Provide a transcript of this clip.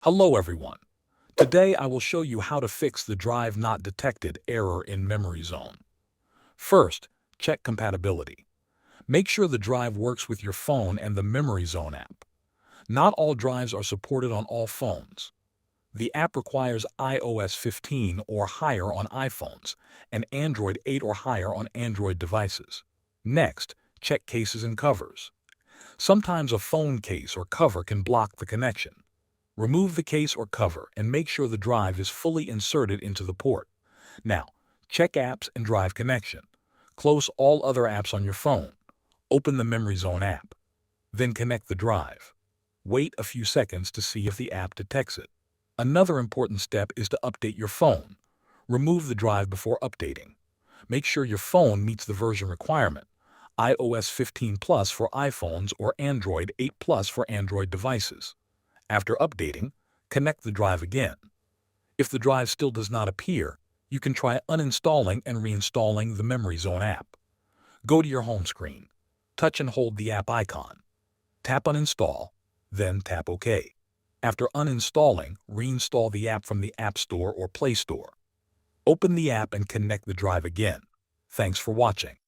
Hello everyone. Today I will show you how to fix the drive not detected error in memory zone. First, check compatibility. Make sure the drive works with your phone and the memory zone app. Not all drives are supported on all phones. The app requires iOS 15 or higher on iPhones and Android 8 or higher on Android devices. Next, check cases and covers. Sometimes a phone case or cover can block the connection. Remove the case or cover and make sure the drive is fully inserted into the port. Now, check apps and drive connection. Close all other apps on your phone. Open the Memory Zone app. Then connect the drive. Wait a few seconds to see if the app detects it. Another important step is to update your phone. Remove the drive before updating. Make sure your phone meets the version requirement, iOS 15 Plus for iPhones or Android 8 Plus for Android devices. After updating, connect the drive again. If the drive still does not appear, you can try uninstalling and reinstalling the Memory Zone app. Go to your home screen. Touch and hold the app icon. Tap Uninstall, then tap OK. After uninstalling, reinstall the app from the App Store or Play Store. Open the app and connect the drive again. Thanks for watching.